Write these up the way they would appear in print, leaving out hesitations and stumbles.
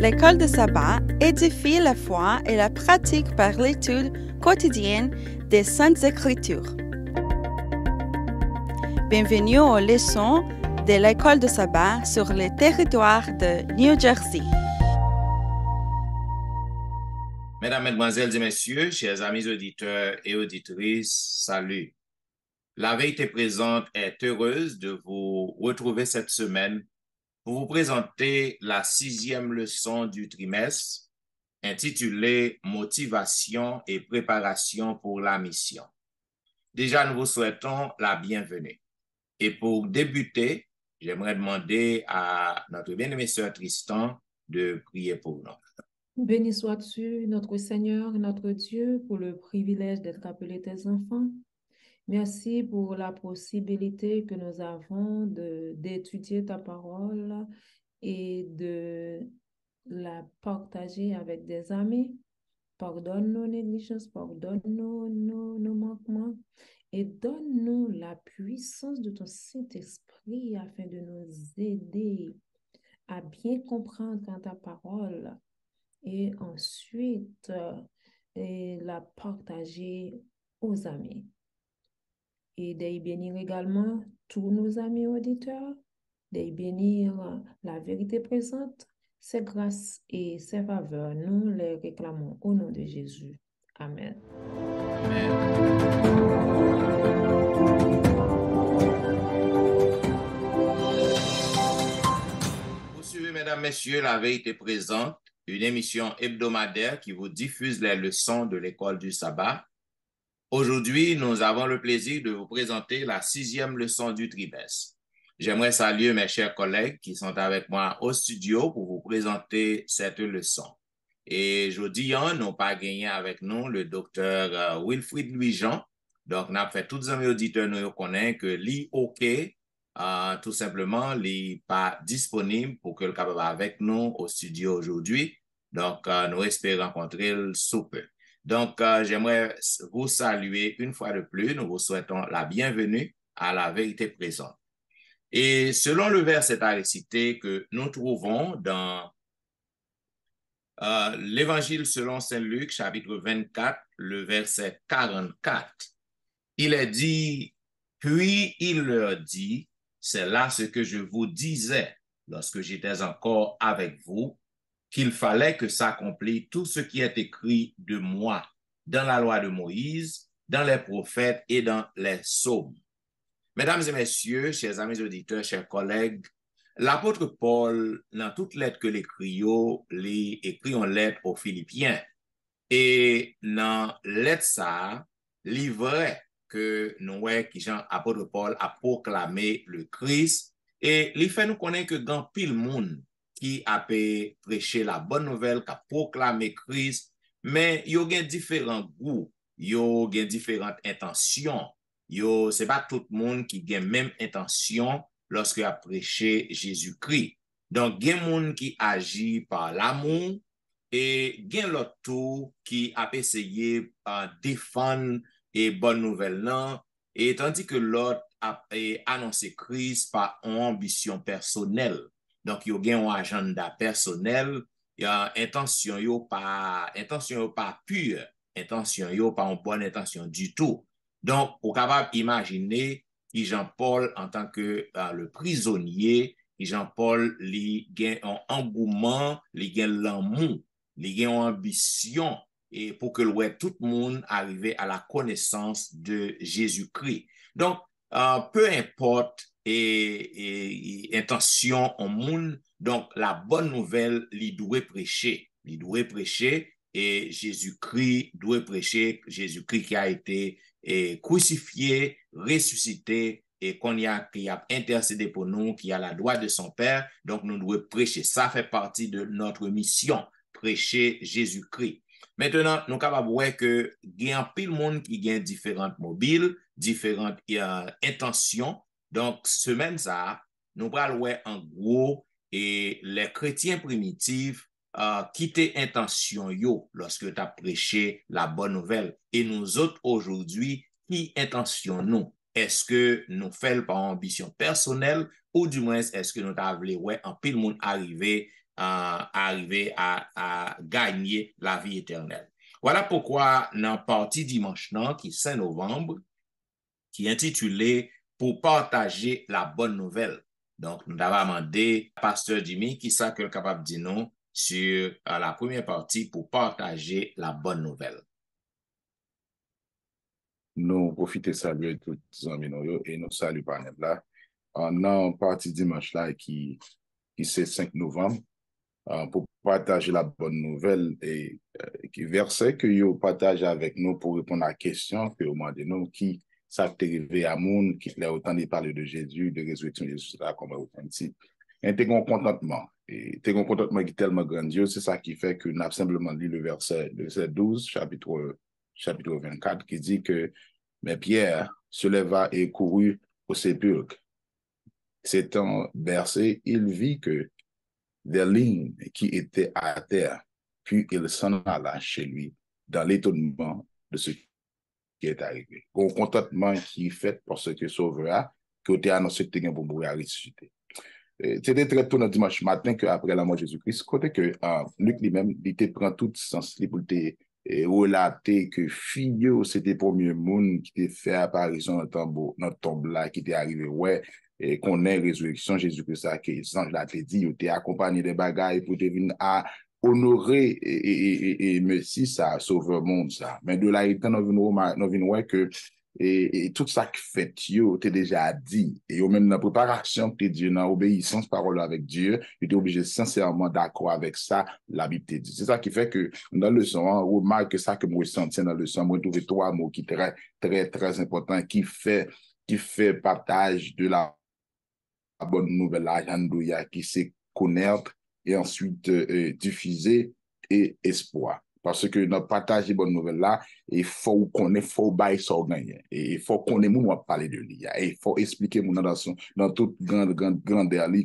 L'école de sabbat édifie la foi et la pratique par l'étude quotidienne des Saintes Écritures. Bienvenue aux leçons de l'école de sabbat sur le territoire de New Jersey. Mesdames, Mesdemoiselles et Messieurs, chers amis auditeurs et auditrices, salut. La Vérité Présente est heureuse de vous retrouver cette semaine pour vous présenter la 6e leçon du trimestre intitulée « Motivation et préparation pour la mission ». Déjà, nous vous souhaitons la bienvenue. Et pour débuter, j'aimerais demander à notre bien-aimé sœur Tristan de prier pour nous. Béni sois-tu, notre Seigneur, notre Dieu, pour le privilège d'être appelés tes enfants. Merci pour la possibilité que nous avons d'étudier ta parole et de la partager avec des amis. Pardonne nos négligences, pardonne nos manquements et donne-nous la puissance de ton Saint-Esprit afin de nous aider à bien comprendre ta parole et ensuite la partager aux amis. Et de bénir également tous nos amis auditeurs, de bénir la vérité présente, ses grâces et ses faveurs. Nous les réclamons au nom de Jésus. Amen. Amen. Vous suivez, mesdames, messieurs, La Vérité Présente, une émission hebdomadaire qui vous diffuse les leçons de l'école du sabbat. Aujourd'hui, nous avons le plaisir de vous présenter la 6e leçon du trimestre. J'aimerais saluer mes chers collègues qui sont avec moi au studio pour vous présenter cette leçon. Et jeudi, nous n'avons pas gagné avec nous le docteur Wilfrid Louis-Jean. Donc, nous avons fait tous les amis auditeurs, nous connaissons que l'IOK, tout simplement, n'est pas disponible pour que le capable avec nous au studio aujourd'hui. Donc, nous espérons rencontrer le sous peu. Donc, j'aimerais vous saluer une fois de plus. Nous vous souhaitons la bienvenue à La Vérité Présente. Et selon le verset à réciter que nous trouvons dans l'Évangile selon Saint Luc, chapitre 24, le verset 44, il est dit, « Puis il leur dit, c'est là ce que je vous disais lorsque j'étais encore avec vous, qu'il fallait que s'accomplisse tout ce qui est écrit de moi dans la loi de Moïse, dans les prophètes et dans les psaumes. » Mesdames et messieurs, chers amis auditeurs, chers collègues, l'apôtre Paul, dans toute lettre que l'écrit en lettre aux Philippiens, et dans lettre ça, livre que nous qui Jean apôtre Paul a proclamé le Christ, et il fait nous connaître que dans pile monde qui a prêché la bonne nouvelle, qui a proclamé Christ, mais il y a différents goûts, il y a différentes intentions. Ce n'est pas tout le monde qui a la même intention lorsqu'il a prêché Jésus-Christ. Donc, il y a des gens qui agissent par l'amour et il y a l'autre tout qui a essayé de défendre les bonnes nouvelles, et tandis que l'autre a annoncé Christ par une ambition personnelle. Donc, il y a un agenda personnel, il y a intention pas pure, intention pas une bonne intention du tout. Donc, on est capable d'imaginer que Jean-Paul, en tant que le prisonnier, Jean-Paul, il a un engouement, il a l'amour, il a une ambition, et pour que tout le monde arrive à la connaissance de Jésus-Christ. Donc, peu importe intention au monde, donc la bonne nouvelle, il doit prêcher. Il doit prêcher et Jésus-Christ doit prêcher, Jésus-Christ qui a été crucifié, ressuscité et qui a intercédé pour nous, qui a la droite de son Père. Donc, nous devons prêcher. Ça fait partie de notre mission, prêcher Jésus-Christ. Maintenant, nous sommes capables de voir que il y a pile monde qui a différentes mobiles, différentes intentions. Donc, semaine ça, nous allons voir en gros et les chrétiens primitifs quitter intention yo lorsque tu as prêché la bonne nouvelle. Et nous autres aujourd'hui, qui intention nous? Est-ce que nous faisons par ambition personnelle ou du moins est-ce que nous avons ouais, en pile monde arrivé arriver à gagner la vie éternelle. Voilà pourquoi dans la partie dimanche, qui est 5 novembre, qui est intitulé Pour partager la bonne nouvelle. Donc, nous avons demandé à Pasteur Jimmy qui ça que capable de dire non sur la première partie pour partager la bonne nouvelle. Nous profitons de saluer tous les amis et nous saluons par là. Dans partie dimanche là qui c'est 5 novembre pour partager la bonne nouvelle et qui verset que vous partagez avec nous pour répondre à la question que vous demandez nous qui ça t'est arrivé à monde qui l'a autant de parler de Jésus, de résurrection de Jésus là comme authentique. Et t'es un contentement et t'es un contentement qui est tellement grandiose, c'est ça qui fait que nous avons simplement lu le verset 12 chapitre 24 qui dit que mais Pierre se leva et courut au sépulcre. S'étant bercé, il vit que des lignes qui étaient à terre, puis il s'en alla chez lui dans l'étonnement de ce qui est arrivé. Au contentement qui est fait parce que Sauveur, qui était annoncé que pour mourir ressuscité. C'était très tôt dans dimanche matin qu'après la mort de Jésus-Christ, côté que Luc lui-même, il te prend tout sens pour te relater que fille, c'était le premier monde qui t'a fait apparition dans notre tombe là, qui t'est arrivé, ouais, et qu'on ait résurrection Jésus-Christ, que les anges là te dit, il t'est accompagné des bagailles pour te venir à honorer et merci ça, sauveur monde ça. Mais de là, il t'en a venu ouais que et tout ça qui fait, yo, t'es déjà dit, et yo même dans la préparation que t'es dit, dans l'obéissance parole avec Dieu, tu es obligé sincèrement d'accord avec ça, la Bible te dit. C'est ça qui fait que, dans le son, on remarque ça que moi, je sentais dans le son, moi, je trouve trois mots qui sont très, très, très importants, qui fait partage de la bonne nouvelle, alléluia, qui c'est connaître, et ensuite diffuser, et espoir. Parce que notre partage de bonnes nouvelles là, il faut qu'on ait, faut bailler ça gagner. Et il faut qu'on ait, nous, parler de lui. Et il faut expliquer, nous, dans toute grandeur,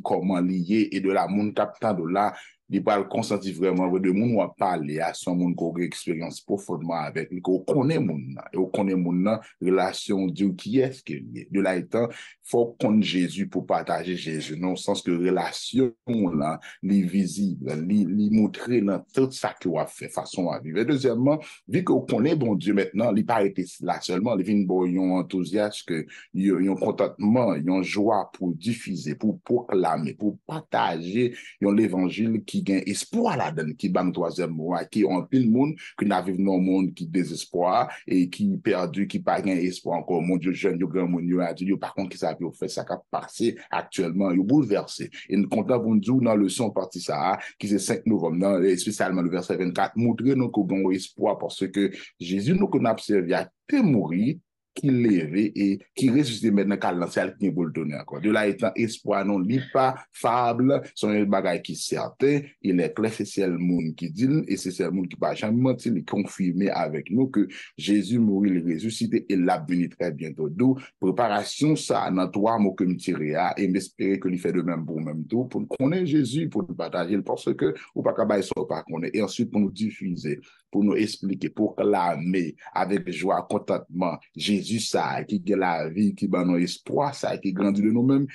comment lier, et de la monde tapant de là, il parle consentir vraiment, de nous, on parler à son monde qui a une expérience profondément avec lui, qu'on connaît monde, et on connaît monde, relation, Dieu, qui est-ce qu'il est. De là étant, faut qu'on Jésus pour partager Jésus, dans le sens que relation, là, les visible, les montrer dans tout ça qu'on a fait, façon à vivre. Et deuxièmement, vu qu'on connaît bon Dieu maintenant, il n'est pas été là seulement, il vient bon, ils ont enthousiasme, ils ont contentement, ils ont joie pour diffuser, pour proclamer, pour partager, ils ont l'évangile qui gagne espoir là-dedans, qui bat le troisième mois, qui ont pile monde, qui n'a vécu dans le monde qui désespoir et qui perdu, qui pas gain espoir encore. Mon Dieu, jeune, yo grand monde, yo adulte, par contre, qui ça peut faire ça qui a passé actuellement, yo bouleversé. Et nous comptons pour nous dire dans le son parti ça, qui c'est 5 novembre, et spécialement le verset 24, montrer nous qu'on a espoir parce que Jésus nous qu'on a observé a été mourir, qui levé et qui ressuscité maintenant qu'à l'ancien qui vous le donner encore. De là étant espoir non lit pas fable, son un bagage qui certain, il est clair c'est le monde qui dit et c'est le monde qui pas jamais mentir, il confirmer avec nous que Jésus mourit, il ressuscité et l'a venu très bientôt. D'où préparation ça dans trois mots que me tirer et m'espérer que il fait de même pour même tout pour connaître Jésus pour nous partager parce que ou pas qu'à ça pas connaître et ensuite pour nous diffuser, pour nous expliquer, pour clamer avec joie, contentement Jésus ça qui est la vie, qui bat nos espoir ça qui grandit de nous-mêmes,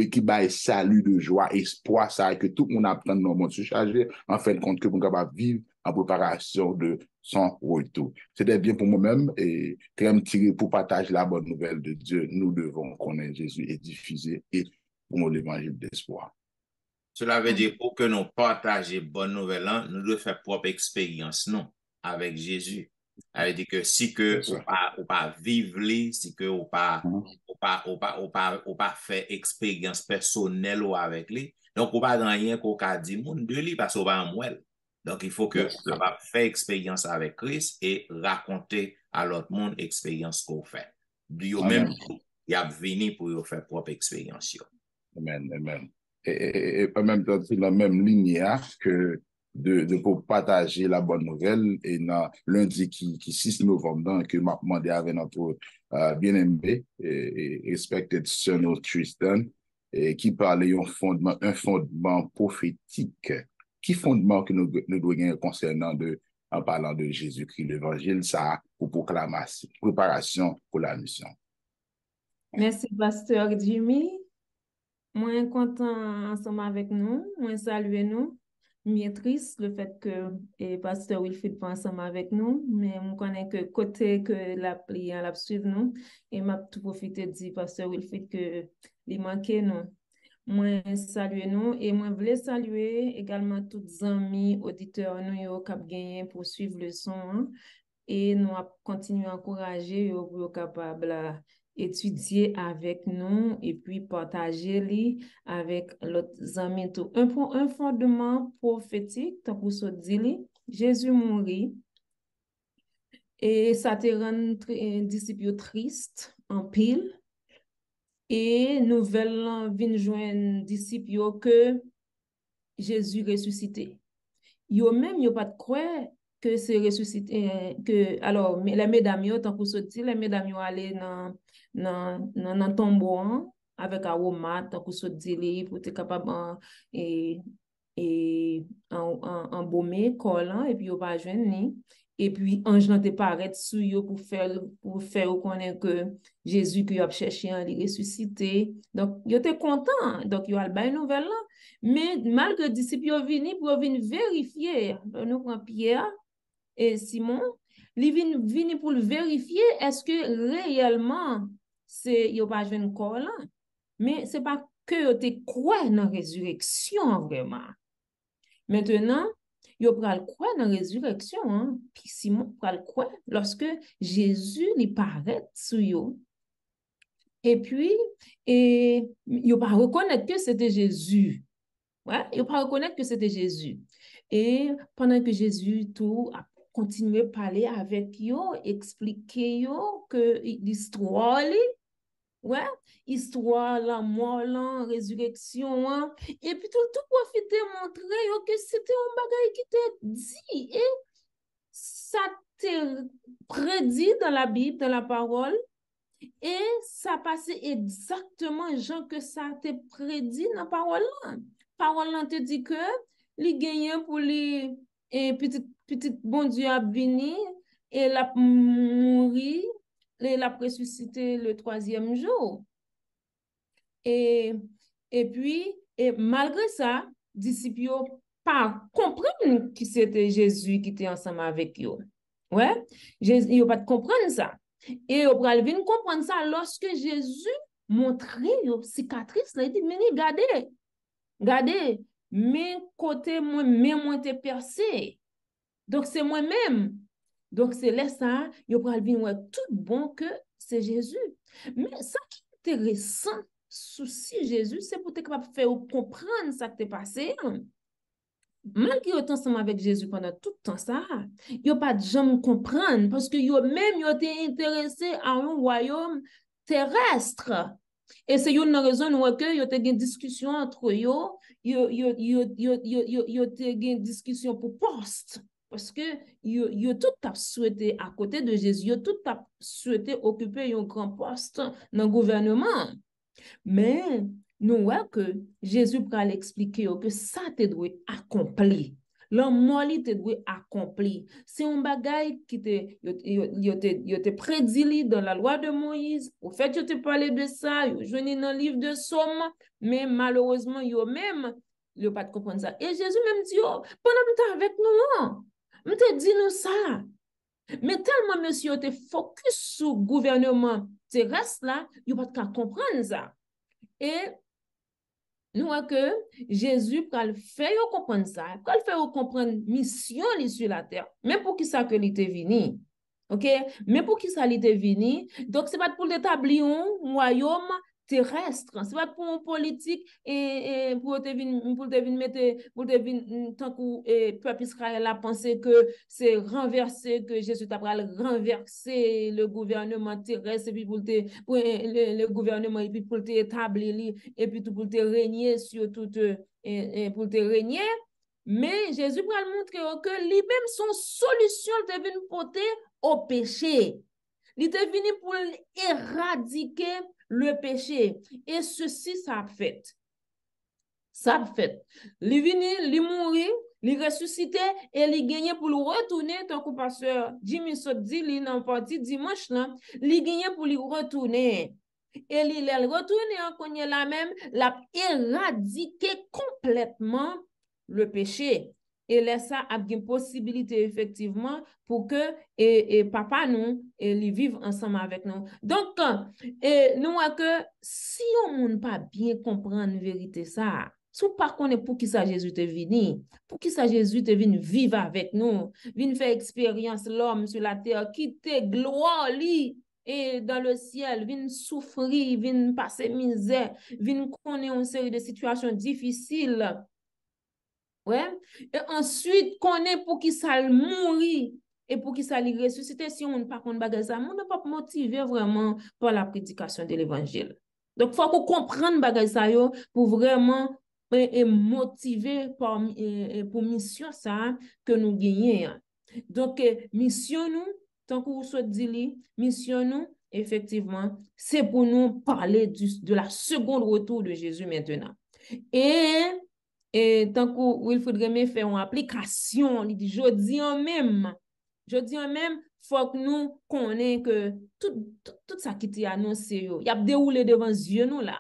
qui bat salut de joie, espoir ça que tout le monde apprend dans le monde se charger en fin de compte que nous capable vivre en préparation de son retour. C'était bien pour moi-même et très me tirer pour partager la bonne nouvelle de Dieu. Nous devons connaître Jésus et diffuser et pour l'évangile d'espoir. Cela veut dire pour que nous partagions bonne nouvelle, nous devons faire propre expérience, non, avec Jésus. Ça veut dire que si que ou pas vivre, si que ou pas faire expérience personnelle ou avec lui, donc ou pas rien qu'on a dit monde de lui parce qu'on va en mouelle. Donc il faut que on va faire expérience avec Christ et raconter à l'autre monde l'expérience qu'on fait. Lui même il a venu pour faire propre expérience. Amen, amen. Et en même temps, c'est la même ligne que de pour partager la bonne nouvelle et dans lundi qui 6 novembre que m'a demandé avec notre bien-aimé et respected son Tristan et qui parlait un fondement prophétique. Qui fondement que nous devons gagner concernant en parlant de Jésus-Christ, l'évangile, ça pour proclamation, préparation pour la mission. Merci, Pasteur Jimmy. Moi, content ensemble avec nous. Moi, saluer nous. m'est triste le fait que pasteur Wilfrid pas ensemble avec nous, mais on connaît que côté que la prière la suivre nous et m'a tout profité de dire pasteur Wilfrid que il manquait nous. Moi saluer nous et moi voulais saluer également tous les amis auditeurs nous yo qui gagné pour suivre le son hein, et nous continuer à encourager yo pour capable étudier avec nous et puis partager li avec l'autre amis tout. Un fondement prophétique, tant pour se dire, Jésus mourit et ça te rend disciple triste en pile et nouvelle vient joindre disciple que Jésus ressuscité. Yo même yo pas de croire que c'est ressuscité que alors les mesdames yo tant pour se dire les mesdames yo aller dans tombeau hein, avec aroma tant pour se dire pour être capable et embaumer collant et puis yo pas joindre ni et puis ange nan te paraître sou yo pour faire connaître que Jésus que yo a cherché en li ressuscité donc yo te content donc yo al bay nouvelle là mais malgré disciples yo vini pour venir vérifier nous prend Pierre et Simon li vini pour vérifier est-ce que réellement c'est yo pas joindre corps là mais c'est pas que yo te croire dans résurrection vraiment. Maintenant, yo pral croire dans résurrection hein, puis Simon pral croire lorsque Jésus lui paraît sous yo. Et puis yo pas reconnaître que c'était Jésus. Ouais, yo pas reconnaître que c'était Jésus. Et pendant que Jésus tout a continué à parler avec yo, expliquer yo que l'histoire ouais, histoire, la mort, la résurrection, hein. Et puis tout profiter montrer yo que c'était un bagage qui te dit et ça te prédit dans la Bible, dans la parole et ça passait exactement genre que ça te prédit dans la parole là. Parole là te dit que li gagnant pour les petit bon Dieu a venir et la mourir et la ressuscité le 3e jour. Et puis, malgré ça, disciples pas comprendre que c'était Jésus qui était ensemble avec eux. Ouais, ils pas comprendre ça. Et ils pral venir comprendre ça lorsque Jésus montrait une cicatrice, il dit, mais regardez, mes côtés, moi t'es percé. Donc, c'est moi-même. Donc, c'est là ça, yo pral vin ouais tout bon que c'est Jésus. Mais ça qui est intéressant, souci Jésus, c'est pour te capable faire comprendre ça qui t'est passé. Malgré autant ensemble avec Jésus pendant tout le temps ça, yo pas de jamais comprendre parce que yo même yo été intéressé à un royaume terrestre. Et c'est une raison où que yo te une discussion entre yo te une discussion pour poste. Parce que yo tout a souhaité à côté de Jésus, yo tout a souhaité occuper un grand poste dans le gouvernement. Mais nous voyons que Jésus peut l'expliquer que ça te doit accomplir. L'amour te doit accomplir. C'est un bagage qui te prédit dans la loi de Moïse. Au fait, je te parlais de ça, je venais dans le livre de Somme, mais malheureusement, yo même, yo pas de comprendre ça. Et Jésus même dit, pendant que tu es avec nous, je te dis nous ça. Mais tellement monsieur te focus sur le gouvernement terrestre là, il pas de comprendre ça. Et nous voyons que Jésus peut faire comprendre ça, peut faire comprendre mission sur la terre, même pour qui ça que il était venu. OK? Mais pour qui ça il était venu? Donc c'est pas pour établir un royaume terrestre, c'est pas pour une politique et pour te mettre tant que peuple Israël a pensé que c'est renverser que Jésus t'a renverser le gouvernement terrestre et puis pour le gouvernement et puis pour te établir et puis tout pour te régner sur tout pour te régner. Mais Jésus va montrer que lui-même son solution est venu porter au péché. Il est venu pour éradiquer le péché. Et ceci, ça a fait. Ça a fait. Il est venu, il mourit, il ressuscité et il gagné pour le retourner, tant que pasteur Jimmy Sot dit, il est parti dimanche là, il gagné pour le retourner. Et il est retourné en la même, l'a éradiqué complètement le péché. et laisse ça a une possibilité effectivement pour que et papa nous et les vivre ensemble avec nous. Donc nous que si on ne pas bien comprendre la vérité ça, sous par contre pour qui ça Jésus te venu, pour qui ça Jésus te venu vivre avec nous, venu faire expérience l'homme sur la terre, quitter gloire li et dans le ciel, vient souffrir, vient passer misère, vient connaître une série de situations difficiles. Ouais. Et ensuite, connaît pour qui ça mourir et pour qui ça lui ressusciter. Si on ne pas contre ça, on ne peut pas motiver vraiment par la prédication de l'évangile. Donc, il faut qu'on comprenne bagage ça pour vraiment motiver pour mission ça que nous gagnons. Donc, mission nous, tant que vous souhaitez dire, mission nous, effectivement, c'est pour nous parler de la seconde retour de Jésus maintenant. Et tant que Wilfred Remé fait une application, il dit, je dis en même, faut que nous connaissions que tout ça qui est annoncé, il y a déroulé devant les yeux nous là.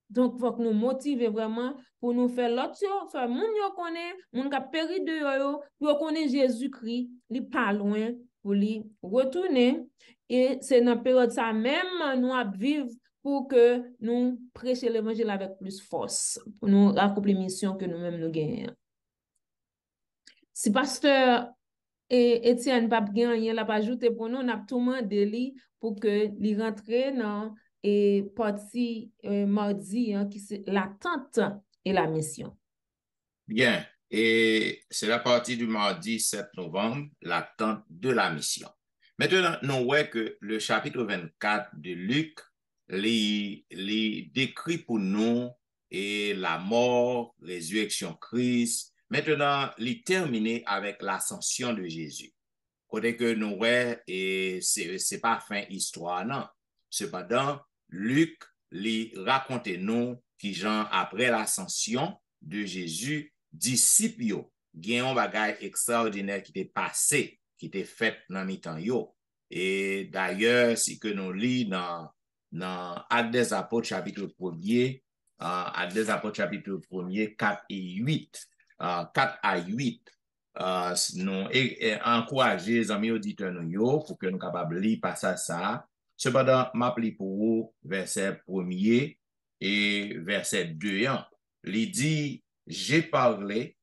Donc, faut que nous motiver vraiment pour nous faire l'autre, faire moun yo connaît, moun ka péri de yo, pour connaître Jésus-Christ, il pas loin pour lui retourner. Et c'est dans la période ça même, nous à vivre pour que nous prêchions l'évangile avec plus force, pour nous accomplir la mission que nous-mêmes nous gagnons. Si pasteur Étienne pas gagné, la pas ajouté pour nous, on a tout demandé pour que lui rentre dans et partie mardi qui c'est l'attente et la mission. Bien, et c'est la partie du mardi 7 novembre, l'attente de la mission. Maintenant, nous voyons que le chapitre 24 de Luc les décrit pour nous et la mort, résurrection Christ. Maintenant, il terminé avec l'ascension de Jésus. Côté que nous voyons, et c'est pas fin histoire, non. Cependant, Luc lui raconte nous qui genre après l'ascension de Jésus, disciples yo, gen un bagay extraordinaire qui était passé, qui était fait dans mi-temps yo. Et d'ailleurs, si que nous lit dans Actes des Apôtres chapitre 1er, Actes des Apôtres chapitre 1er, 4 et 8, 4 à 8, nous encourager les amis auditeurs nous pour que nous capables de lire passage ça. Cependant, m'appli pour vous verset 1er et verset 2. Il dit, j'ai parlé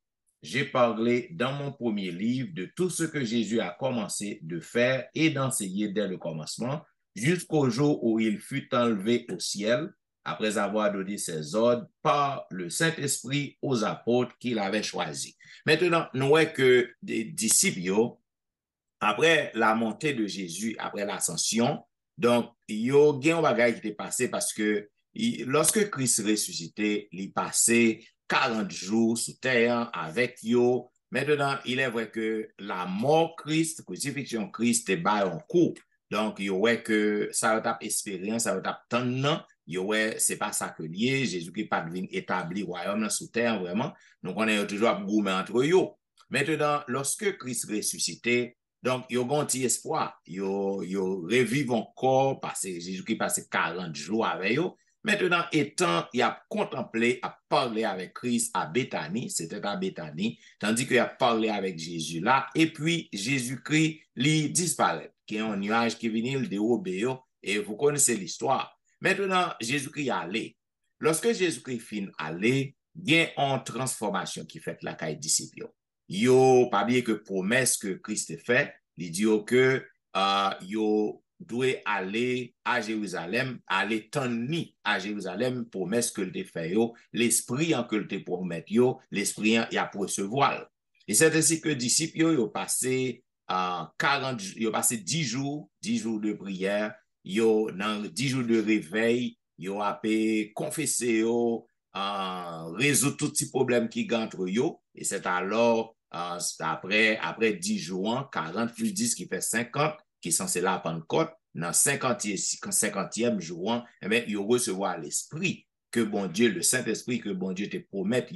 dans mon premier livre de tout ce que Jésus a commencé de faire et d'enseigner dès le commencement, jusqu'au jour où il fut enlevé au ciel, après avoir donné ses ordres par le Saint-Esprit aux apôtres qu'il avait choisis. Maintenant, nous voyons que des disciples, après la montée de Jésus, après l'ascension, donc, il y a un bagage qui est passé parce que lorsque Christ ressuscité, il passait 40 jours sous terre avec eux. Maintenant, il est vrai que la mort Christ, crucifixion Christ, est bas en cours. Donc, il y a que ça va être expérience, ça va être temps, c'est pas ça que lié. Jésus qui pas devenu établi royaume sous terre, vraiment. Donc, on est toujours à gourmet entre eux. Maintenant, lorsque Christ ressuscité, donc, il y a un petit espoir. Il y a revivre encore parce que Jésus-Christ passe 40 jours avec eux. Maintenant, étant, il a contemplé, a parlé avec Christ à Béthanie, c'était à Béthanie, tandis qu'il a parlé avec Jésus là, et puis Jésus-Christ lui disparaît, qui est un nuage qui vient le dérober, et vous connaissez l'histoire. Maintenant, Jésus-Christ est allé. Lorsque Jésus-Christ finit aller, il y a une transformation qui fait la caille disciple. Yo pas bien que promesse que Christ fait, il dit que yo doit aller à Jérusalem, aller tenir à Jérusalem, promesse que le fait yo, l'esprit en que le promet yo, l'esprit y a pour recevoir. Et c'est ainsi que disciples yo passé 10 jours de prière, yo dans 10 jours de réveil, yo a confessé yo, résoudre tous les problèmes qui gagnent entre yo, et c'est alors après 10 jours, 40 plus 10 qui fait 50, qui sont censés là à Pentecôte, dans 50e jour, eh bien, ils recevoir l'esprit que bon Dieu, le Saint-Esprit que bon Dieu te promet.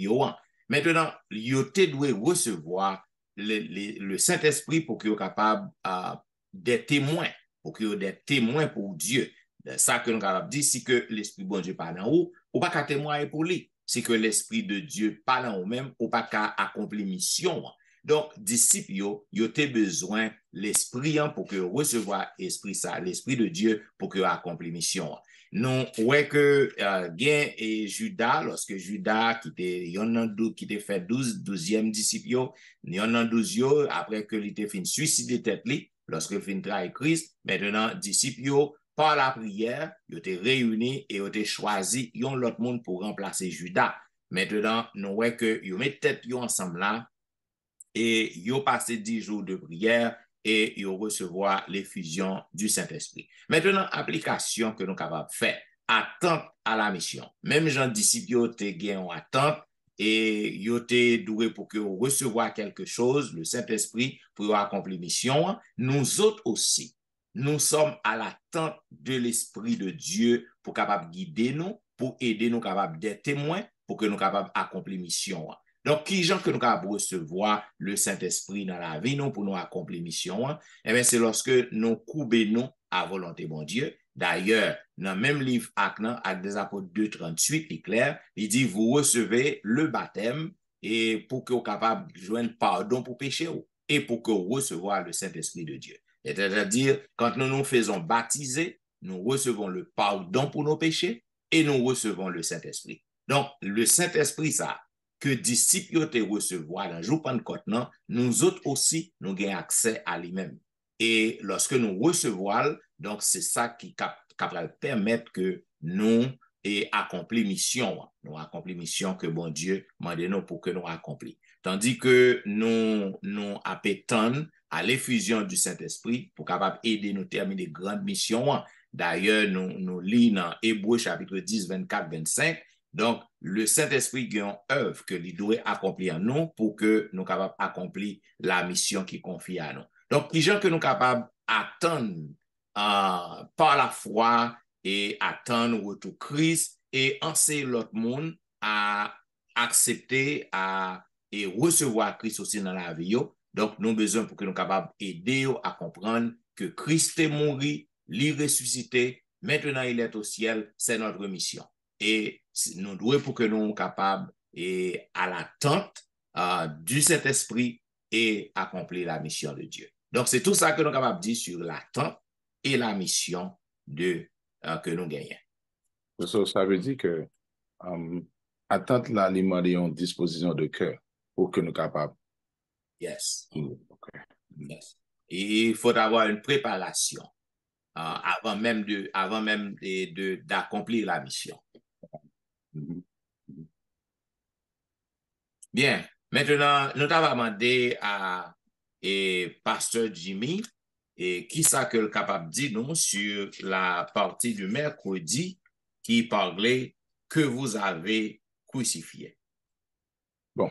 Maintenant, ils doivent recevoir le Saint-Esprit pour qu'ils soient capables d'être témoins, pour qu'ils soient des témoins pour Dieu. Ça que nous avons dit, si que l'Esprit bon Dieu parle en haut, ou pas qu'à témoigner pour lui. c'est que l'Esprit de Dieu parle en eux-mêmes ou pas qu'à accomplir mission. Donc, disciples, yo te besoin l'Esprit pour que recevoir l'Esprit de Dieu pour que accomplir mission. Non, ouais que Gain et Judas, lorsque Judas qui était fait 12e disciple, il y en a 12 yo, après que il était fin suicider tête li, lorsque il fin trahir Christ, maintenant disciple par la prière, ils étaient réunis et ils ont choisi l'autre monde pour remplacer Judas. Maintenant, nous voyons que ils mettent tête ensemble là et ils ont passé 10 jours de prière et ils ont recevoir l'effusion du Saint-Esprit. Maintenant, application que nous sommes capables de faire, attente à la mission. Même Jean disciples, ils ont gagné en attente et ils ont été doués pour que recevoir quelque chose, le Saint-Esprit, pour accomplir mission. Nous autres aussi. Nous sommes à l'attente de l'Esprit de Dieu pour capable guider nous, pour aider nous capables d'être témoins, pour que nous capables d'accomplir mission. Donc, qui gens que nous capables recevoir le Saint-Esprit dans la vie nous pour nous accomplir mission? Eh bien, c'est lorsque nous coubons à volonté bon Dieu. D'ailleurs, dans le même livre Actes des Apôtres 2:38, il est clair, il dit, vous recevez le baptême et pour que vous capables de joindre pardon pour péché et pour que vous recevoir le Saint-Esprit de Dieu. C'est-à-dire, quand nous nous faisons baptiser, nous recevons le pardon pour nos péchés et nous recevons le Saint-Esprit. Donc, le Saint-Esprit, ça, que disciples te recevoir dans le jour Pentecôte, nous autres aussi, nous avons accès à lui-même. Et lorsque nous recevons, donc c'est ça qui va permettre que nous accomplir mission. Nous accomplir mission que bon Dieu m'a donné pour que nous accomplissions. Tandis que nous appétons à l'effusion du Saint-Esprit pour capable aider nous terminer grandes missions. D'ailleurs, nous lisons dans Hébreux chapitre 10, 24, 25. Donc, le Saint-Esprit a une œuvre que il doit accomplir en nous pour que nous capables d'accomplir la mission qui confie à nous. Donc, les gens que nous capables d'attendre par la foi et attendre le retour Christ et enseigner l'autre monde à accepter et recevoir Christ aussi dans la vie. Donc, nous avons besoin pour que nous soyons capables d'aider à comprendre que Christ est mort, il est ressuscité, maintenant il est au ciel, c'est notre mission. Et nous devons pour que nous soyons capables et à l'attente du Saint-Esprit et accomplir la mission de Dieu. Donc, c'est tout ça que nous sommes capables de dire sur l'attente et la mission que nous gagnons. Ça veut dire que attente là, il demande une disposition de cœur pour que nous soyons capables. Yes. Okay. Yes. Et il faut avoir une préparation avant même d'accomplir la mission. Bien. Maintenant, nous avons demandé à Pasteur Jimmy qui ça que le capable dit nous sur la partie du mercredi qui parlait que vous avez crucifié. Bon.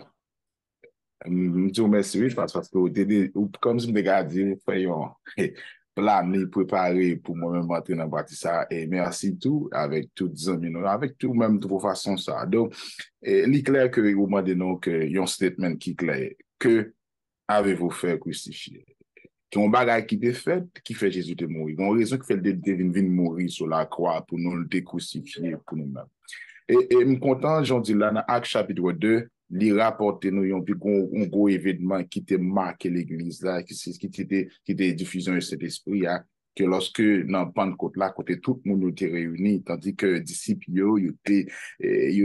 Je vous remercie parce que comme je me regarde, faisons planer, préparer pour moi-même entrer dans le bâtiment et merci tout avec toutes les amis, avec tout même de façon ça. Donc, il est clair que vous demandez nous que il y a un statement qui est clair. Que avez-vous fait crucifier? Il y a un bagage qui est fait, qui fait Jésus de mourir. Il y a une raison qui fait de venir mourir sur la croix pour nous le crucifier pour nous-mêmes. Et je suis content, j'en dis là, dans Actes chapitre 2, il rapporte nous un gros événement qui était marqué l'église là, qui était diffusion de cet esprit, hein, que lorsque dans Pentecôte là, côté tout le monde était réuni, tandis que disciples,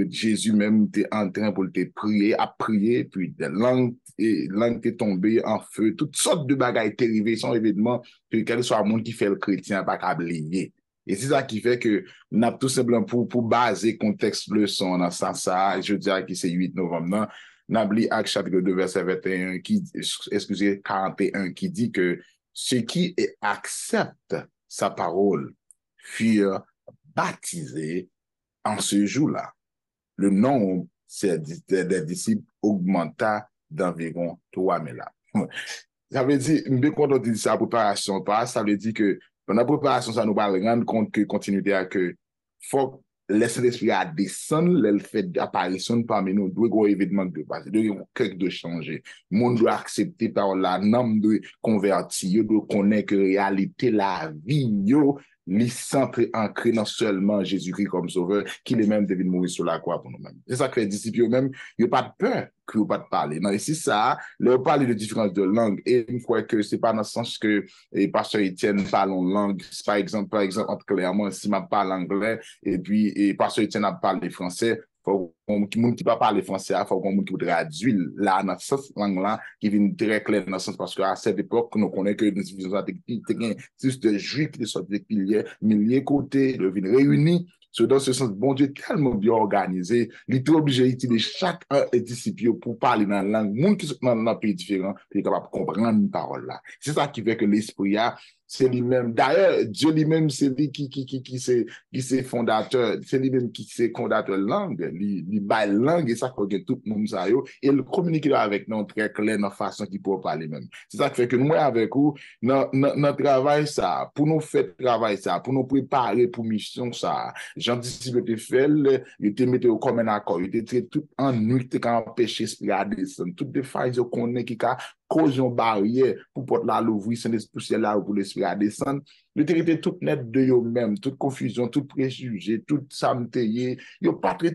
Jésus même était en train pour te prier, à prier, puis langue était tombée en feu, toutes sortes de bagailles étaient arrivées, son événement, que quel soit le monde qui fait le chrétien, pas qu'à oublier. Et c'est ça qui fait que nous avons tout simplement pour baser contexte leçon dans ça, je dirais que c'est 8 novembre, nous avons lu Actes chapitre 2, verset 21, 41, qui dit que ceux qui acceptent sa parole furent baptisés en ce jour-là. Le nombre des disciples augmenta d'environ 3000. Ça veut dire, quand on dit ça, préparation, ça veut dire que dans la préparation, ça nous va rendre compte que continuité à que faut laisser l'esprit à descendre, le fait d'apparition parmi nous, doit avoir événement de passer, doit avoir quelque de changer. Le monde doit accepter par la norme de convertir, doit connaître que réalité, la vie, li centre ancré dans seulement Jésus-Christ comme sauveur, qui lui-même devait mourir sur la croix pour nous-mêmes. C'est ça que les disciples eux-mêmes, ils n'ont pas de peur que vous pas de parler. Non, et c'est ça, leur parler de différence de langue, et une fois que c'est pas dans le sens que pasteur Étienne parle en langue, par exemple, entre clairement, si je parle anglais, et puis pasteur Étienne a parlé français, faut qu'on qui pas parler français, faut qu'on qui traduit là dans cette langue là qui vient très clair dans le sens parce qu'à cette époque nous connaissons que nous utilisons juste de juifs qui sont des milliers côtés de venir réunis. Dans ce sens, bon Dieu tellement bien organisé, il est obligé d'utiliser chaque disciple pour parler dans la langue. Les gens qui sont dans un pays différent, sont capables de comprendre une parole là. C'est ça qui fait que l'esprit a, c'est lui-même. D'ailleurs, Dieu lui-même, c'est lui qui c'est fondateur, c'est lui-même qui c'est fondateur langue, il bail langue et ça fait que tout le monde ça yo, et il communique avec nous très clair dans la façon qu'il peut parler même. C'est ça qui fait que nous avec vous, notre travail ça, pour nous faire travail ça, pour nous préparer pour mission ça. Jean disciple te fait, il te mette comme un accord, il te tout en nuit, qui empêche l'esprit à descendre, toutes les failles qu'on est qui cause une barrière pour porter la l'ouvrir, c'est l'esprit ciel là pour l'esprit à descendre. Le traité tout net de eux-mêmes, toute confusion, tout préjugé, tout samtéier,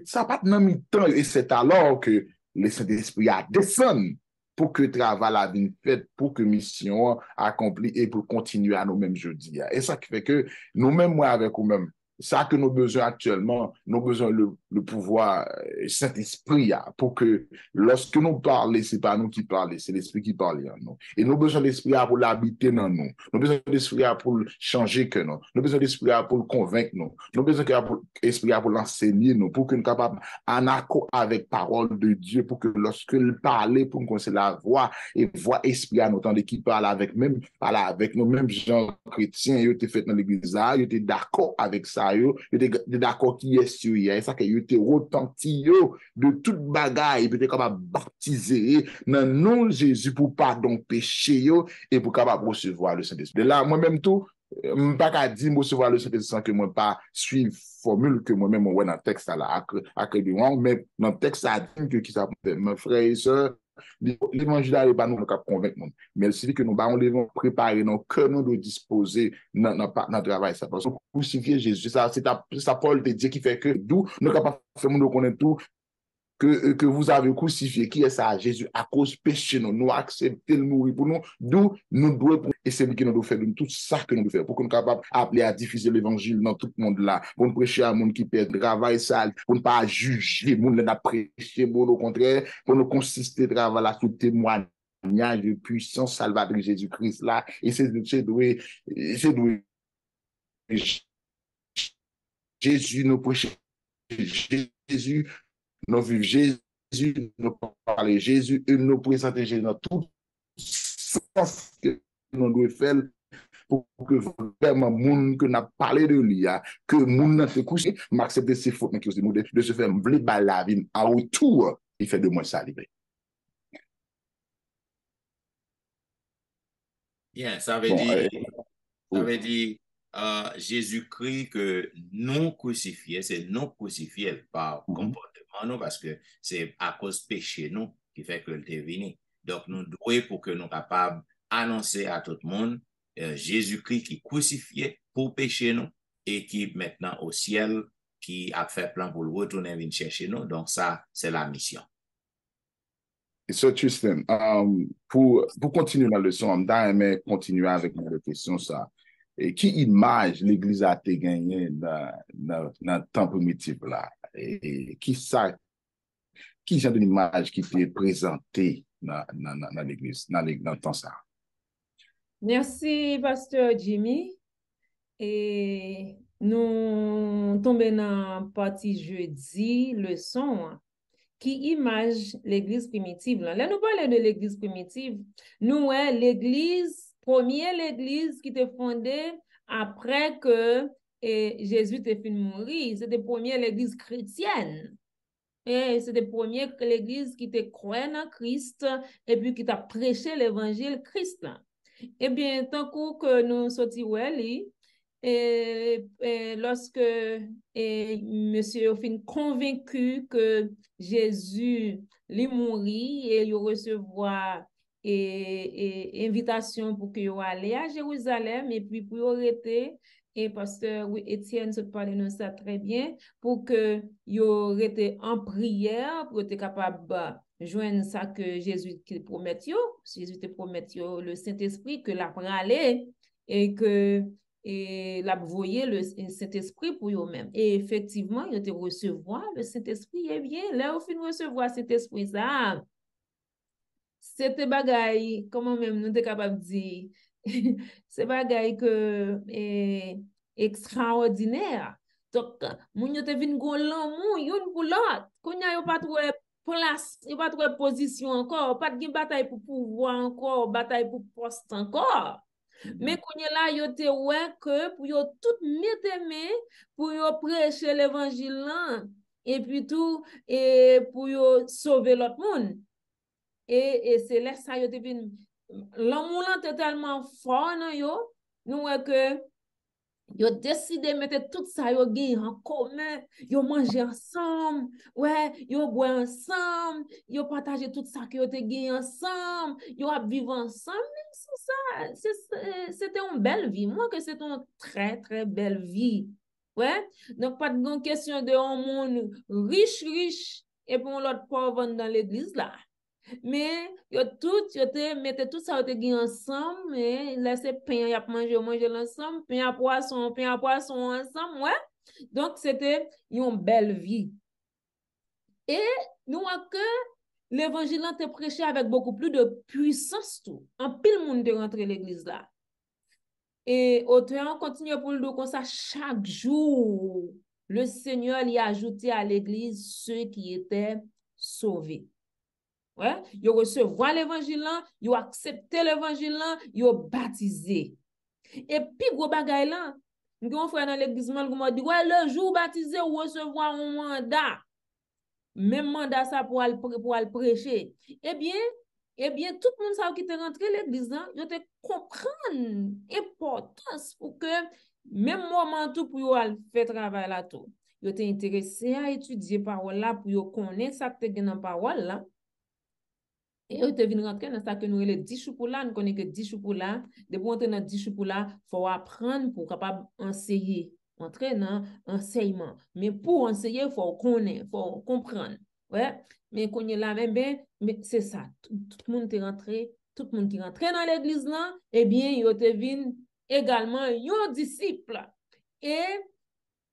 ça pas dans mi-temps, et c'est alors que le Saint-Esprit a descendu pour que le travail a été fait, pour que mission accomplie et pour continuer à nous-mêmes jeudi. Et ça qui fait que nous-mêmes, moi avec nous-mêmes, ça que nous avons besoin actuellement, nous avons besoin le pouvoir Saint-Esprit pour que lorsque nous parlons, ce n'est pas nous qui parlons, c'est l'Esprit qui parle en nous. Et nous avons besoin de l'Esprit pour l'habiter dans nous. Nous avons besoin de l'Esprit pour changer que nous. Nous avons besoin de l'Esprit pour le convaincre nous. Nous avons besoin de l'Esprit pour l'enseigner nous, pour que nous soyons capables en accord avec la parole de Dieu, pour que lorsque nous parlons, pour nous connaissions la voix et voix Esprit à nous, tandis qu'il parle avec nous, même gens chrétiens, ils étaient faits dans l'église, ils étaient d'accord avec ça. Yo d'accord qui est sur et ça que yo te retenti yo de toute bagaille peut être capable baptiser dans nom Jésus pour pardon péché yo et pour capable recevoir le Saint-Esprit. De là moi-même tout pas qu'à dire recevoir le Saint-Esprit sans que moi pas suivre formule que moi-même on dans texte là mais dans texte ça dit que qui ça mes frères et sœurs l'évangile n'est pas nous qui convaincre nous, mais il suffit que nous devons préparer nos cœurs, nous devons disposer notre travail. Ça, parce que crucifier Jésus, c'est Paul te dit qui fait que d'où nous sommes capables de faire nous connaître tout que vous avez crucifié, qui est ça, Jésus, à cause péché, nous accepter le mourir pour nous, d'où nous devons, et c'est lui qui nous doit faire tout ça que nous devons faire, pour qu'on soit capable d'appeler à diffuser l'évangile dans tout le monde là, pour nous prêcher à un monde qui perd le travail sale, pour ne pas juger, pour ne pas prêcher, pour au contraire, pour nous consister de travail là, sous témoignage de puissance salvatrice Jésus-Christ là, et c'est doué, Jésus nous prêcher, Jésus nous vivons Jésus, nous parler Jésus et nous présenter Jésus dans tout sens que nous devons faire pour que vraiment monde que n'a parlé de lui, que monde n'a fait coucher, m'accepter ses fautes, mais qui de se faire v'ler la vie à retour, il fait de moi ça libre. Bien, ça veut dire Jésus-Christ que non crucifié, c'est non crucifié par comportement, non, parce que c'est à cause péché, non, qui fait que le est venu. Donc, nous devons, pour que nous soyons capables d'annoncer à tout le monde Jésus-Christ qui est crucifié pour pécher nous et qui maintenant au ciel, qui a fait plan pour le retourner venir chercher nous. Donc, ça, c'est la mission. So, Tristan, pour continuer la leçon, mais continuer avec mes questions, ça. Et qui image l'Église a été gagnée dans le temps primitif là? Et qui genre d'image qui était présentée dans l'Église, dans le temps ça? Merci, Pasteur Jimmy. Et nous tombons dans la partie jeudi, leçon. Qui image l'Église primitive. Là, nous parlons de l'Église primitive. Nous, l'Église, première l'Église qui était fondée après que Jésus était fini de mourir. C'était première l'Église chrétienne. Et c'était première l'Église qui était croyante en Christ et puis qui t'a prêché l'évangile Christ. Eh bien, tant que nous sortions et lorsque monsieur a fin convaincu que Jésus lui mourit et il recevoir invitation pour qu'il aille à Jérusalem et puis pour arrêter et pasteur, oui, Étienne se parlait de ça très bien, pour que yo été en prière, pour être capable de joindre ça que Jésus te promet yo. Jésus te promet yo le Saint-Esprit que la aller et que et la voyer le Saint-Esprit pour eux-mêmes. Et effectivement, ils ont recevoir le Saint-Esprit. Eh bien, là, au fin de recevoir cet esprit, ça, c'était bagaille, comment même nous sommes capables de dire, c'est bagaille que extraordinaire. Donc, moun yo te vin gon l'amour, yon pour l'autre. Konya yo pas trouvé place, yo pas trouvé position encore, pas de bataille pour pouvoir encore, bataille pour poste encore. Mais konya là, yo te ouais que pour yo tout mettre main pour yo prêcher l'évangile là, et puis tout, et pour yo sauver l'autre monde. Et c'est là ça yo te vin l'amour là totalement fort nan yo, nous ouais que yo décidé mettre tout ça yo gagné en commun, yo manger ensemble, ouais, yo boire ensemble, yo partager tout ça que yo te gagné ensemble, yo a vivre ensemble, c'est ça, c'était une belle vie. Moi que c'est une très très belle vie. Ouais, donc pas de question de un monde riche et puis l'autre pauvre dans l'église là. Mais yo te mette tout ça yo te gagné ensemble et laissez pain y a manger ensemble, pain à poisson ensemble, ouais. Donc c'était une belle vie. Et nous avons que l'évangile te prêché avec beaucoup plus de puissance tout. En pile monde de rentrer l'église là. Et auteur continue pour le dire comme ça chaque jour. Le Seigneur y a ajouté à l'église ceux qui étaient sauvés. Ouais, yo recevoir l'évangile là, yo accepter l'évangile là, yo baptisé. Et puis gros bagay là, mon frère dans l'église m'a dit ouais le jour baptisé ou recevoir un mandat. Même mandat ça pour aller prêcher. Eh bien tout le monde ça qui te rentré l'église là, yo te comprendre importance pour que même moment tout pour yo faire travail là tout. Yo te intéressé à étudier parole là pour yo connaître ça que te gen dans parole là. Et eux te viennent rentrer dans ça que nous les 10 choupoulas, nous connaissons que 10 choupoulas. Depuis on est dans 10 choupoulas, il faut apprendre pour capable enseigner, entrer dans enseignement. Mais pour enseigner, il faut connaître, il faut comprendre. Ouais, mais qu'on est là même bien, mais c'est ça. Tout le monde est rentré, tout le monde qui rentré dans l'église là, eh bien, ils te viennent également un disciple. Et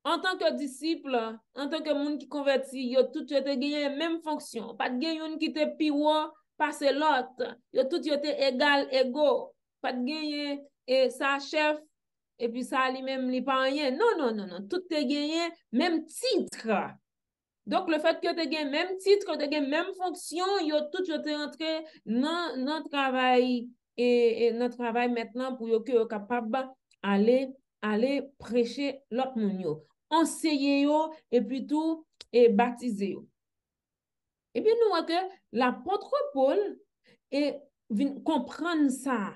en tant que disciple, en tant que monde qui converti, yo tout te gagné même fonction. Pas de gagné qui te piwa passer l'autre. Yo tout yo te égal égaux. Pas de gagné et sa chef et puis ça lui-même li pas rien. Non. Tout te gagné même titre. Donc le fait que te gagné même titre, te gagné même fonction, yo tout yo te rentré dans travail et dans travail maintenant pour yo que yo capable aller prêcher l'autre monde yo, enseigner yo et puis tout et baptiser yo. Et puis nous voyons que l'apôtre Paul et comprendre ça.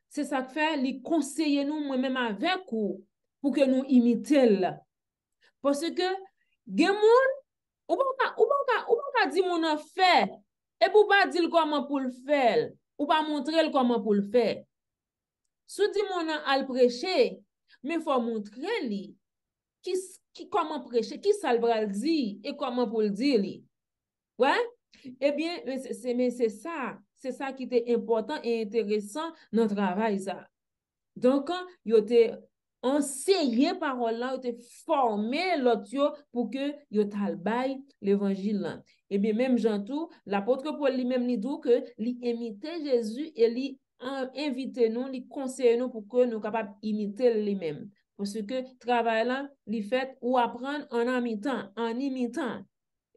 C'est ça que fait les conseiller nous moi-même avec vous pour que nous imitions. Parce que gen moun ou pas dire mon en fait et pour pas dire comment pour le faire ou pas montrer comment pour le faire. Si dit mon al prêcher, mais faut montrer li qui comment prêcher, qui ça va le dire et comment pour le dire li. Ouais? Eh bien, c'est ça qui était important et intéressant dans le travail ça. Donc, yo te enseigné parole là, yo te formé l'autre pour que yo talbay l'évangile là. Eh bien, même Jean tout, l'apôtre Paul lui-même lui dit que lui imiter Jésus et lui inviter nous, lui conseiller nous pour que nous capables imiter lui-même. Parce que travail là, lui fait ou apprendre en imitant.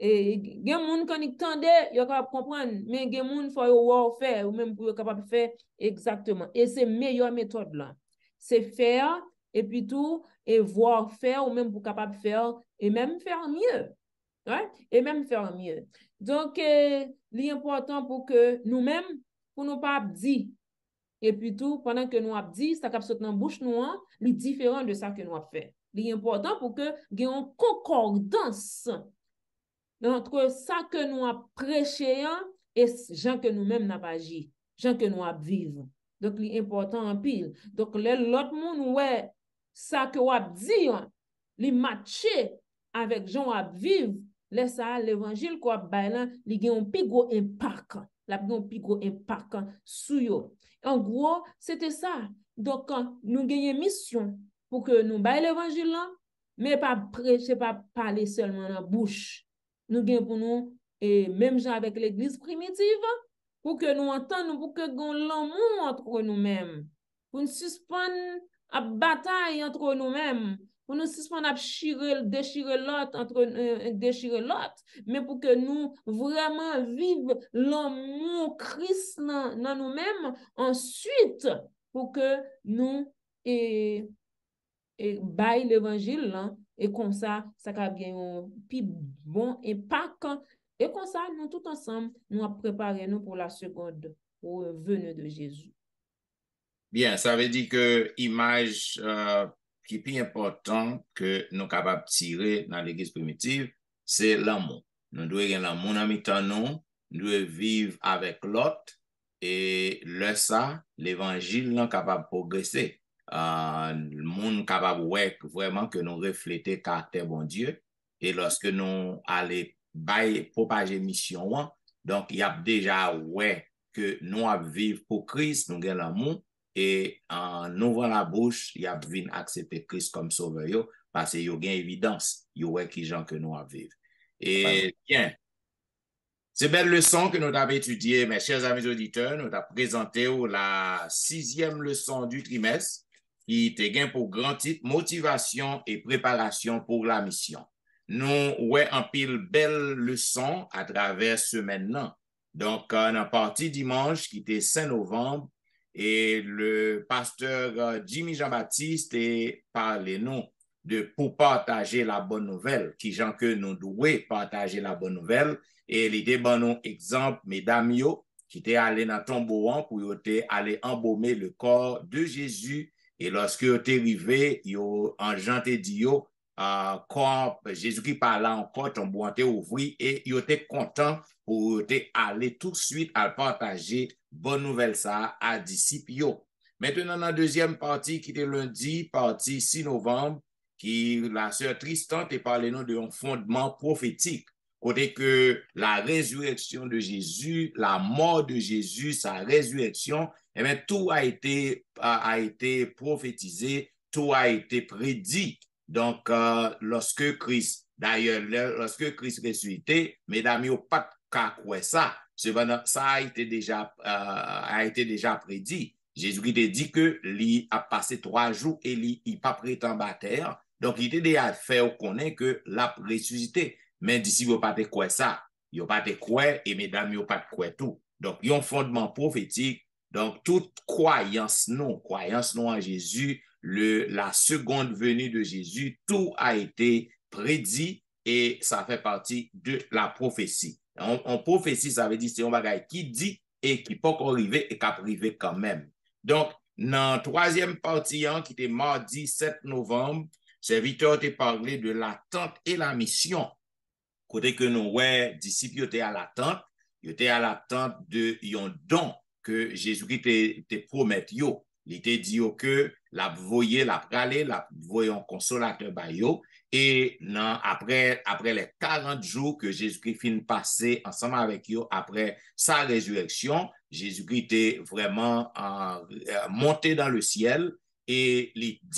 Et gen moun quand il tande, yo capable comprendre, mais gen moun faut yo faire ou même pour yo capable faire exactement. Et c'est meilleure méthode là. C'est faire et puis tout et voir faire ou même pour capable faire et même faire mieux. Ouais? Et même faire mieux. Donc l'important pour que nous-mêmes pour nous pas dire et puis tout pendant que nous a dit ça cap saute dans bouche nous li différent de ça que nous a fait. L'important pour que gen une concordance entre ça que nous avons prêché et gens que nous-mêmes n'avons pas agi, gens que nous avons vécu. Donc, c'est important en pile. Donc, l'autre monde, ouais, ça que wap di, li matché avec Jean wap vive, laisse ça l'évangile qu'on bay là, li gen un pi gros impact. La gen un pi gros impact sur yo. En gros, c'était ça. Donc, nous gagnons mission pour que nous bay l'évangile là, mais pas prêcher, pas parler seulement dans la bouche. Nous gagnons pour nous, et même gens avec l'église primitive, pour que nous entendons, pour que nous l'amour entre nous-mêmes, pour nous suspendre à bataille entre nous-mêmes, pour nous suspendre à déchirer l'autre, déchirer l'autre, mais pour que nous vraiment vivions l'amour Christ dans nous-mêmes, ensuite, pour que nous et bail l'évangile là, et comme ça va bien un plus bon impact, et comme ça, nous tout ensemble, nous préparons nous pour la seconde, pour le venue de Jésus. Bien, ça veut dire que l'image qui est plus important que nous sommes capables de tirer dans l'église primitive, c'est l'amour. Nous devons avoir l'amour dans mi-temps, nous devons vivre avec l'autre, et le ça, l'évangile est capable de progresser. Le monde est capable de vraiment que nous reflétons le caractère bon Dieu, et lorsque nous allons propager mission, donc il y a déjà que nous vivons pour Christ, nous avons l'amour. Et en ouvrant la bouche, il y a besoin d'accepter Christ comme sauveur, parce qu'il y a une évidence, il y a qui gens que nous vivons. Et bien, c'est belle leçon que nous avons étudiée, mes chers amis auditeurs. Nous avons présenté la 6e leçon du trimestre, qui était pour grand titre, motivation et préparation pour la mission. Nous avons un pile belle leçon à travers ce maintenant. Donc, on a parti dimanche, qui était 5 novembre, et le pasteur Jimmy Jean-Baptiste est parlé nous pour partager la bonne nouvelle, qui gens que nous devons partager la bonne nouvelle, et il était bon exemple, mesdames yo, qui étaient allés dans tombeau pour aller embaumer le corps de Jésus, et lorsque ils étaient arrivés, ils ont enjanté dit quand Jésus qui parlait encore, tombeau était ouvert, et ils étaient contents pour aller tout de suite à partager bonne nouvelle ça à disciples. Maintenant, dans la deuxième partie, qui était lundi, partie 6 novembre, qui la sœur Tristan te parlé nous de un fondement prophétique. Côté que la résurrection de Jésus, la mort de Jésus, sa résurrection, eh bien, tout a été prophétisé, tout a été prédit. Donc, lorsque Christ ressuscité, mesdames, il n'y a pas de cas quoi ça. Cependant, ça a été déjà prédit. Jésus-Christ a dit que lui a passé 3 jours et lui n'a pas pris en bataille. Donc, il était déjà fait connaître que l'a ressuscité. Mais d'ici, il n'y a pas de quoi ça. Il n'y a pas de quoi et mesdames, il n'y a pas de quoi tout. Donc, il y a un fondement prophétique. Donc, toute croyance non en Jésus, la seconde venue de Jésus, tout a été prédit et ça fait partie de la prophétie. En prophétie, ça veut dire c'est un bagage qui dit et qui peut arriver et qui arrive quand même. Donc, dans la troisième partie, qui était mardi 7 novembre, serviteur t'a parlé de l'attente et la mission. Côté que nous, disciples étaient à l'attente, ils étaient à l'attente de un don que Jésus-Christ te promet. Il te dit que la voyé, la pralé, la voyé un consolateur ba yo. Et non, après les 40 jours que Jésus-Christ finit passer ensemble avec eux, après sa résurrection, Jésus-Christ est vraiment monté dans le ciel. Et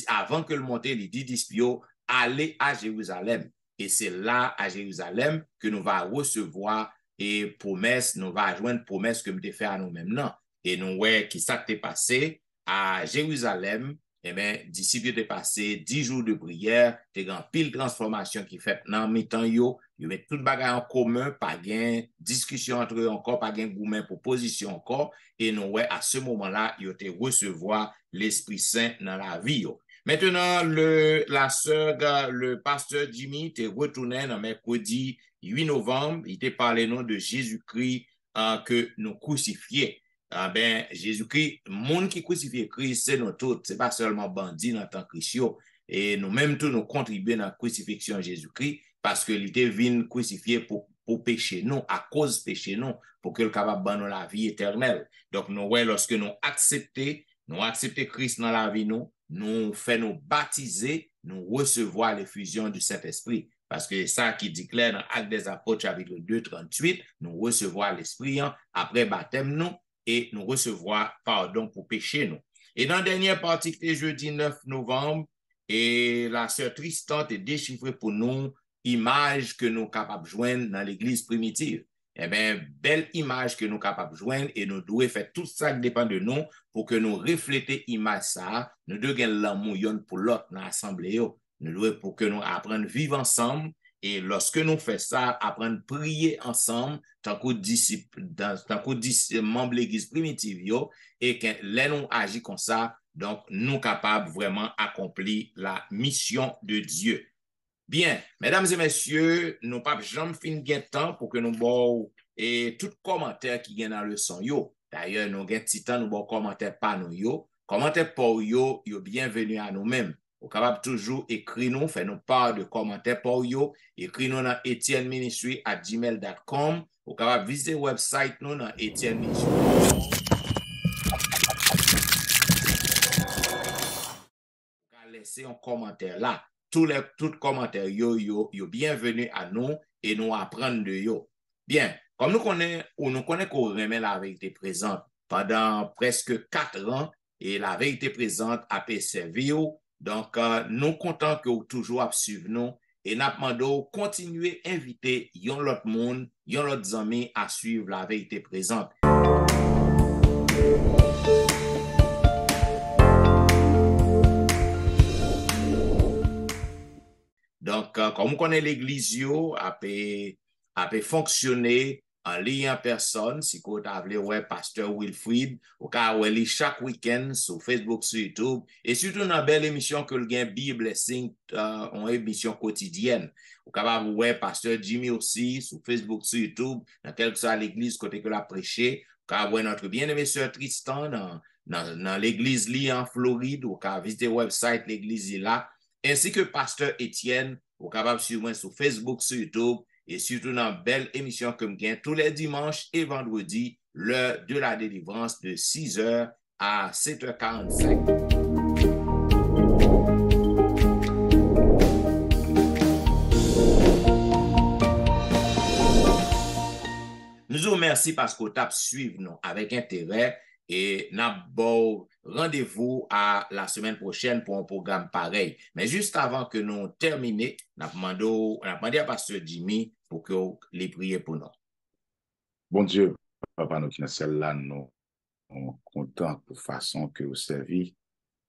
avant que le monté, il dit disciples, allez à Jérusalem. Et c'est là, à Jérusalem, que nous va recevoir et promesse, nous va joindre promesse que nous devons faire à nous-mêmes. Non. Et nous, qui ça t'est passé à Jérusalem, eh bien, disciples t'est passé 10 jours de prière, t'es grand pile transformation qui fait dans mi-temps yo mettent tout le bagage en commun, pas gain discussion entre eux encore, pas gain gourmet pour position encore. Et nous, à ce moment-là, ils te recevoir l'Esprit Saint dans la vie yo. Maintenant, le pasteur Jimmy t'est retourné dans mercredi 8 novembre. Il t'a parlé non de Jésus-Christ que nous crucifiés. Ben, Jésus-Christ, le monde qui crucifie Christ, c'est nous tous. Ce n'est pas seulement bandits en tant que Christians. Et nous-mêmes, tous nous contribuons à la crucifixion de Jésus-Christ parce que il était venu crucifier pour pécher nous, à cause de péché nous, pour que le capable de la vie éternelle. Donc, nous, lorsque nous acceptons Christ dans la vie, nous nous fait nous baptiser, nous recevoir l'effusion du Saint-Esprit. Parce que ça qui dit clair dans Actes des Apôtres, chapitre 2, 38, nous recevoir l'Esprit après baptême nous et nous recevoir pardon pour péché nous. Et dans la dernière partie, qui est jeudi 9 novembre, et la sœur Tristan a déchiffré pour nous image que nous sommes capables de joindre dans l'église primitive. Eh bien, belle image que nous sommes capables de joindre et nous devons faire tout ça qui dépend de nous pour que nous reflétions l'image ça. Nous devons gagner l'amour pour l'autre dans l'assemblée. Nous devons pour que nous apprenions à vivre ensemble. Et lorsque nous faisons ça, apprendre à prier ensemble, tant que membres de l'église primitive, et que là, nous agissons comme ça, donc nous sommes capables vraiment d'accomplir la mission de Dieu. Bien, mesdames et messieurs, nous ne pouvons jamais finir de temps pour que nous voyons et tout commentaire qui vient dans le son. D'ailleurs, nous avons un petit temps, nous avons commentaire par nous. Commentaire pour yo, bienvenue à nous-mêmes. Vous êtes capable toujours écrire nous, faire nous part de commentaires pour yo, écrire nous dans etienneministry@gmail.com. Vous êtes capable visiter le website nous dans etienneministry. Laissez un commentaire là. Tout commentaire yo bienvenue à nous et nous apprendre de yo. Bien, comme nous connaissons qu'on remet la vérité présente pendant presque 4 ans et la vérité présente a pu servir. Donc, nous comptons que vous toujours suivre nous et nous demandons continuer à inviter yon l'autre monde, yon l'autre amis à suivre la vérité présente. Donc, comme on connaît l'église, a pu fonctionner en lien personne, si vous avez ouais pasteur Wilfried, ou quand vous chaque week-end sur Facebook, sur YouTube, et surtout dans une belle émission que le gain Bible Blessing, une émission quotidienne. Vous capable ouais pasteur Jimmy aussi sur Facebook, sur YouTube, dans quelle que soit l'église côté que l'a prêché. Vous capable ouais notre bien-aimé sœur Tristan dans l'église li en Floride, ou capable visiter le website l'église là, ainsi que pasteur Étienne, vous capable suivre sur Facebook, sur YouTube. Et surtout dans une belle émission comme gain tous les dimanches et vendredis, l'heure de la délivrance de 6h à 7h45. Nous vous remercions parce que vous avez suivi nous avec intérêt et nous avons rendez-vous à la semaine prochaine pour un programme pareil. Mais juste avant que nous terminions, nous avons demandé à pasteur Jimmy pour que les priez pour nous. Bon Dieu, Papa, nous qui sommes là, nous sommes contents pour façon que vous servez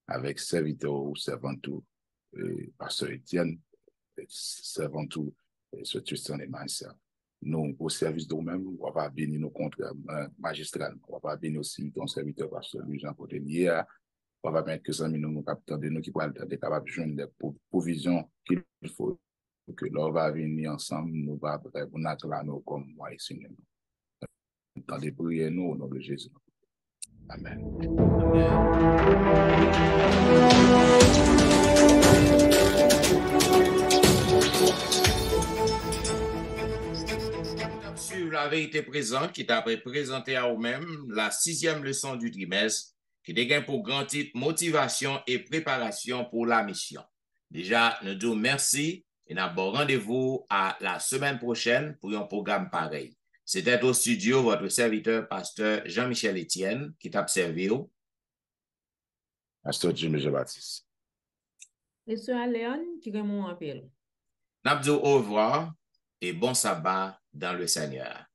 avec serviteur ou servantou, pasteur Étienne, servantou, ce Tristan et myself. Nous, au service de nous-mêmes, on va bénir nos contrats magistrales. On va bénir aussi ton serviteur, pasteur Jean Côté-Lier. On va mettre que ça, nous capteurs de nous qui pourraient être capables de joindre des provisions qu'il faut. Que l'on va venir ensemble, nous va nous acclamer comme moi et Seigneur. Dans des prières, nous, au nom de Jésus. Amen. Sur la vérité présente, qui t'a présenté à vous-même la 6e leçon du trimestre, qui dégaine pour grand titre motivation et préparation pour la mission. Déjà, nous disons merci et nous avons rendez-vous à la semaine prochaine pour un programme pareil. C'était au studio votre serviteur, pasteur Jean-Michel Étienne, qui t'a servi. Pasteur Jimmy Jean-Baptiste. Et sœur Léon, qui est mon appel. Nous disons au revoir et bon sabbat dans le Seigneur.